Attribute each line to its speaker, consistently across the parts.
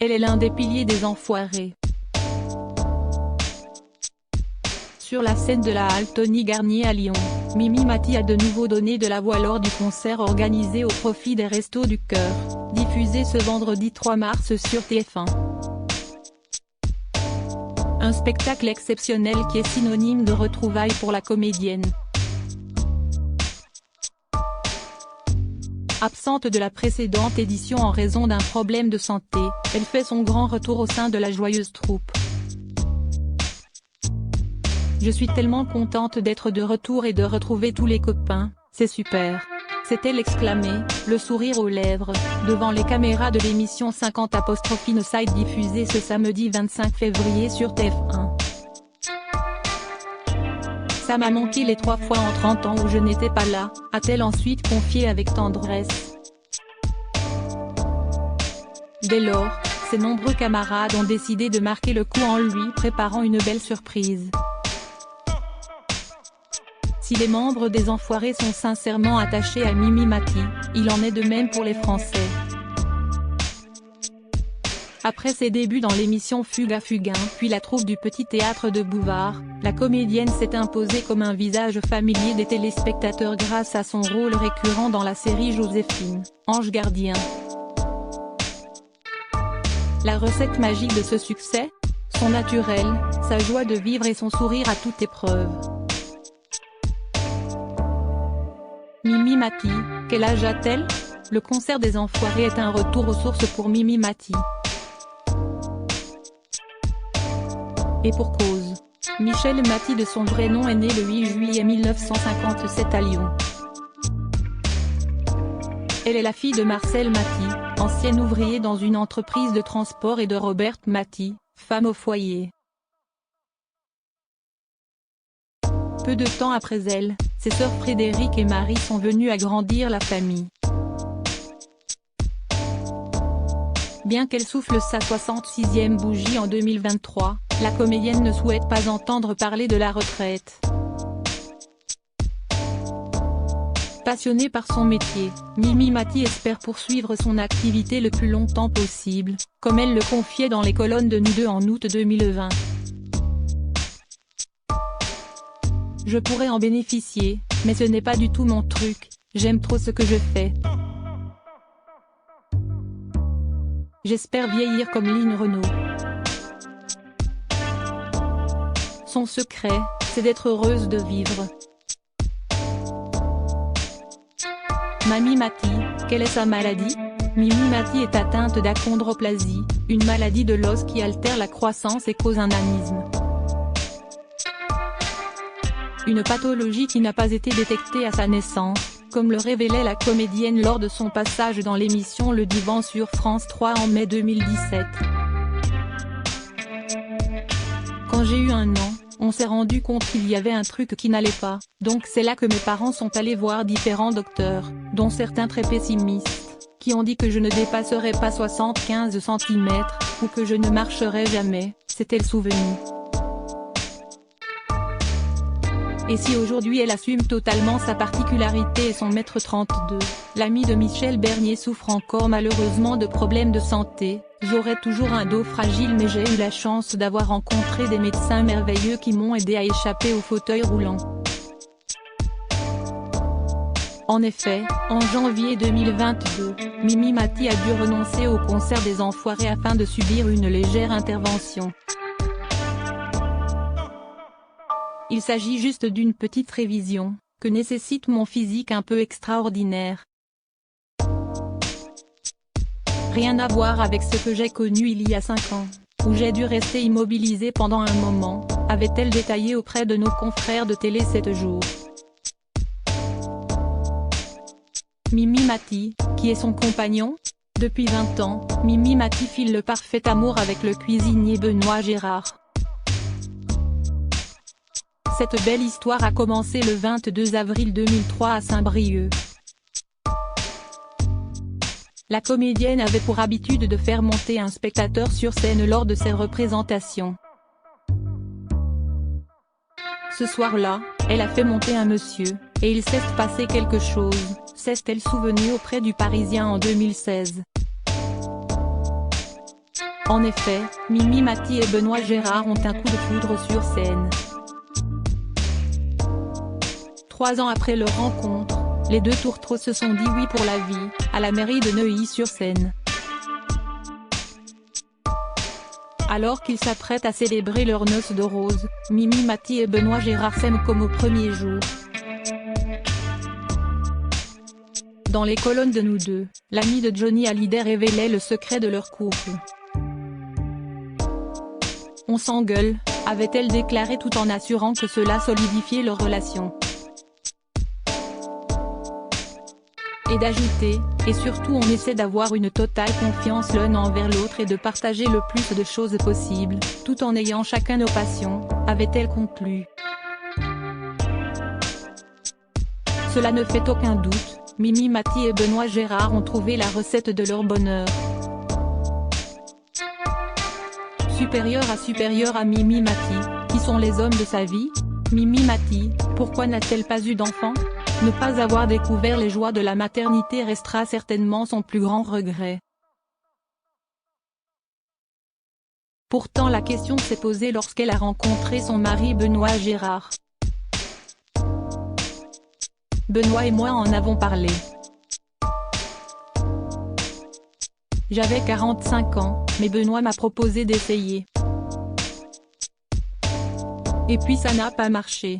Speaker 1: Elle est l'un des piliers des Enfoirés. Sur la scène de la halle Tony Garnier à Lyon, Mimi Mati a de nouveau donné de la voix lors du concert organisé au profit des Restos du Cœur, diffusé ce vendredi 3 mars sur TF1. Un spectacle exceptionnel qui est synonyme de retrouvailles pour la comédienne. Absente de la précédente édition en raison d'un problème de santé, elle fait son grand retour au sein de la joyeuse troupe. Je suis tellement contente d'être de retour et de retrouver tous les copains, c'est super. S'est-elle exclamé, le sourire aux lèvres, devant les caméras de l'émission 50'Inside diffusée ce samedi 25 février sur TF1. Ça m'a manqué les 3 fois en 30 ans où je n'étais pas là, a-t-elle ensuite confié avec tendresse. Dès lors, ses nombreux camarades ont décidé de marquer le coup en lui préparant une belle surprise. Si les membres des Enfoirés sont sincèrement attachés à Mimi Mati, il en est de même pour les Français. Après ses débuts dans l'émission Fuga Fugain puis la troupe du Petit Théâtre de Bouvard, la comédienne s'est imposée comme un visage familier des téléspectateurs grâce à son rôle récurrent dans la série Joséphine, Ange Gardien. La recette magique de ce succès ? Son naturel, sa joie de vivre et son sourire à toute épreuve. Mimi Mati, quel âge a-t-elle ? Le concert des Enfoirés est un retour aux sources pour Mimi Mati. Et pour cause. Michel Mati de son vrai nom est né le 8 juillet 1957 à Lyon. Elle est la fille de Marcel Mati, ancien ouvrier dans une entreprise de transport et de Roberte Mati, femme au foyer. Peu de temps après elle, ses sœurs Frédéric et Marie sont venues agrandir la famille. Bien qu'elle souffle sa 66e bougie en 2023, la comédienne ne souhaite pas entendre parler de la retraite. Passionnée par son métier, Mimi Mati espère poursuivre son activité le plus longtemps possible, comme elle le confiait dans les colonnes de Nous Deux en août 2020. Je pourrais en bénéficier, mais ce n'est pas du tout mon truc, j'aime trop ce que je fais. J'espère vieillir comme Line Renaud. Son secret, c'est d'être heureuse de vivre. Mimi Mati, quelle est sa maladie ? Mimi Mati est atteinte d'achondroplasie, une maladie de l'os qui altère la croissance et cause un nanisme. Une pathologie qui n'a pas été détectée à sa naissance, comme le révélait la comédienne lors de son passage dans l'émission Le Divan sur France 3 en mai 2017. Quand j'ai eu 1 an, on s'est rendu compte qu'il y avait un truc qui n'allait pas, donc c'est là que mes parents sont allés voir différents docteurs, dont certains très pessimistes, qui ont dit que je ne dépasserais pas 75 cm, ou que je ne marcherais jamais, c'est-elle souvenue. Et si aujourd'hui elle assume totalement sa particularité et son mètre 32, l'ami de Michel Bernier souffre encore malheureusement de problèmes de santé, j'aurai toujours un dos fragile mais j'ai eu la chance d'avoir rencontré des médecins merveilleux qui m'ont aidé à échapper au fauteuil roulant. En effet, en janvier 2022, Mimi Mati a dû renoncer au concert des Enfoirés afin de subir une légère intervention. Il s'agit juste d'une petite révision, que nécessite mon physique un peu extraordinaire. Rien à voir avec ce que j'ai connu il y a 5 ans, où j'ai dû rester immobilisée pendant un moment, avait-elle détaillé auprès de nos confrères de télé 7 jours. Mimi Mati, qui est son compagnon ? Depuis 20 ans, Mimi Mati file le parfait amour avec le cuisinier Benoît Gérard. Cette belle histoire a commencé le 22 avril 2003 à Saint-Brieuc. La comédienne avait pour habitude de faire monter un spectateur sur scène lors de ses représentations. Ce soir-là, elle a fait monter un monsieur, et il s'est passé quelque chose, s'est-elle souvenue auprès du Parisien en 2016. En effet, Mimi Mati et Benoît Gérard ont un coup de foudre sur scène. 3 ans après leur rencontre, les deux tourtereaux se sont dit oui pour la vie, à la mairie de Neuilly-sur-Seine. Alors qu'ils s'apprêtent à célébrer leurs noces de roses, Mimi Mati et Benoît Gérard s'aiment comme au premier jour. Dans les colonnes de Nous deux, l'ami de Johnny Hallyday révélait le secret de leur couple. On s'engueule, avait-elle déclaré tout en assurant que cela solidifiait leur relation. Et d'ajouter, et surtout on essaie d'avoir une totale confiance l'un envers l'autre et de partager le plus de choses possible, tout en ayant chacun nos passions, avait-elle conclu. Cela ne fait aucun doute, Mimi Mati et Benoît Gérard ont trouvé la recette de leur bonheur. Supérieure à Mimi Mati, qui sont les hommes de sa vie? Mimi Mati, pourquoi n'a-t-elle pas eu d'enfant? Ne pas avoir découvert les joies de la maternité restera certainement son plus grand regret. Pourtant la question s'est posée lorsqu'elle a rencontré son mari Benoît Gérard. Benoît et moi en avons parlé. J'avais 45 ans, mais Benoît m'a proposé d'essayer. Et puis ça n'a pas marché.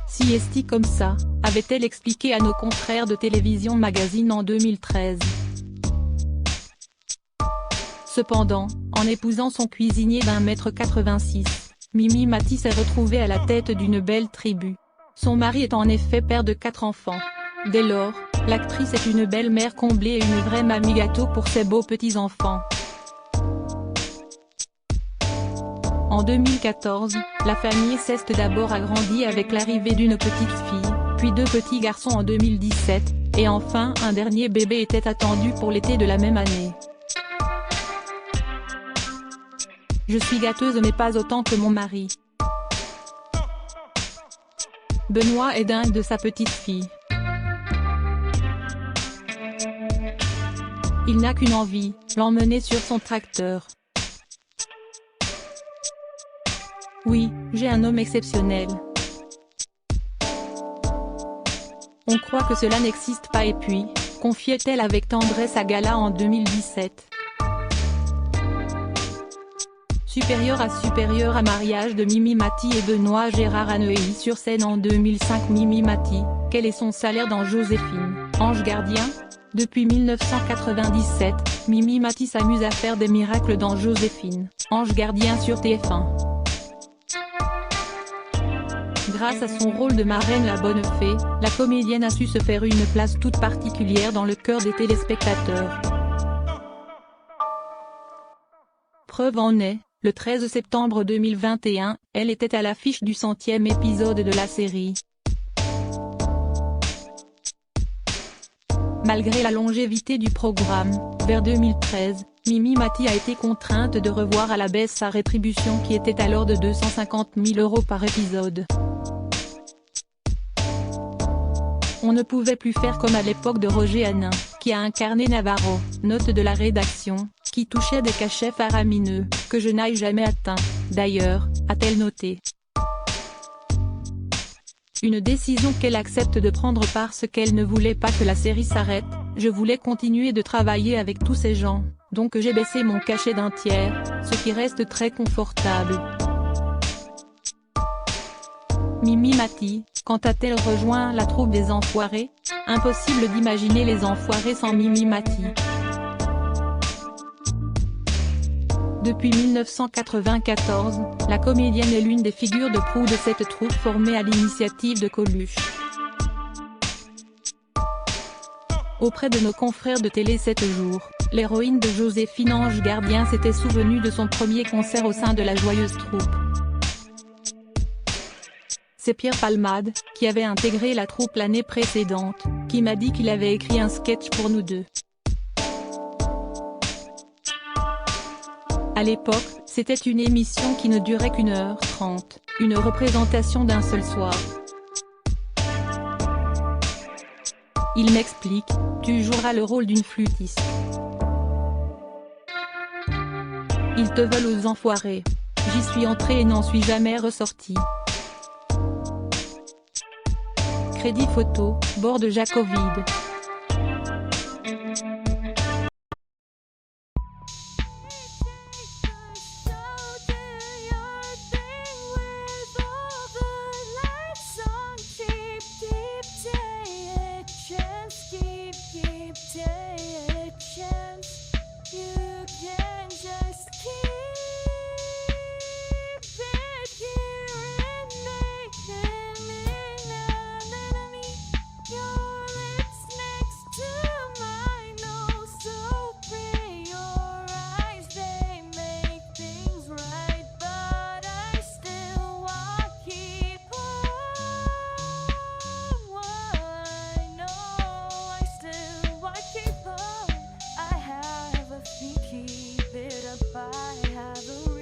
Speaker 1: Si est-il comme ça, avait-elle expliqué à nos confrères de Télévision Magazine en 2013. Cependant, en épousant son cuisinier d'1,86 m, Mimi Mati s'est retrouvée à la tête d'une belle tribu. Son mari est en effet père de 4 enfants. Dès lors, l'actrice est une belle mère comblée et une vraie mamie gâteau pour ses beaux petits-enfants. En 2014, la famille s'est d'abord agrandie avec l'arrivée d'une petite fille, puis 2 petits garçons en 2017, et enfin un dernier bébé était attendu pour l'été de la même année. Je suis gâteuse mais pas autant que mon mari. Benoît est dingue de sa petite fille. Il n'a qu'une envie, l'emmener sur son tracteur. Oui, j'ai un homme exceptionnel. On croit que cela n'existe pas et puis, confiait-elle avec tendresse à Gala en 2017. Supérieure à mariage de Mimi Mati et Benoît Gérard à Neuilly-sur-Seine en 2005. Mimi Mati, quel est son salaire dans Joséphine, Ange Gardien? Depuis 1997, Mimi Mati s'amuse à faire des miracles dans Joséphine, Ange Gardien sur TF1. Grâce à son rôle de marraine la bonne fée, la comédienne a su se faire une place toute particulière dans le cœur des téléspectateurs. Preuve en est, le 13 septembre 2021, elle était à l'affiche du 100e épisode de la série. Malgré la longévité du programme, vers 2013, Mimi Mati a été contrainte de revoir à la baisse sa rétribution qui était alors de 250 000 € par épisode. On ne pouvait plus faire comme à l'époque de Roger Hanin, qui a incarné Navarro, note de la rédaction, qui touchait des cachets faramineux, que je n'aille jamais atteint, d'ailleurs, a-t-elle noté. Une décision qu'elle accepte de prendre parce qu'elle ne voulait pas que la série s'arrête. Je voulais continuer de travailler avec tous ces gens, donc j'ai baissé mon cachet d'un tiers, ce qui reste très confortable. Mimi Mati, quand a-t-elle rejoint la troupe des Enfoirés? Impossible d'imaginer les Enfoirés sans Mimi Mati. Depuis 1994, la comédienne est l'une des figures de proue de cette troupe formée à l'initiative de Coluche. Auprès de nos confrères de télé 7 jours, l'héroïne de Joséphine Ange Gardien s'était souvenue de son premier concert au sein de la joyeuse troupe. C'est Pierre Palmade, qui avait intégré la troupe l'année précédente, qui m'a dit qu'il avait écrit un sketch pour nous deux. À l'époque, c'était une émission qui ne durait qu'1h30, une représentation d'un seul soir. Il m'explique, tu joueras le rôle d'une flûtiste. Ils te veulent aux enfoirés. J'y suis entré et n'en suis jamais ressorti. Crédit photo, bord de Jacovide.
Speaker 2: Keep it up, I have a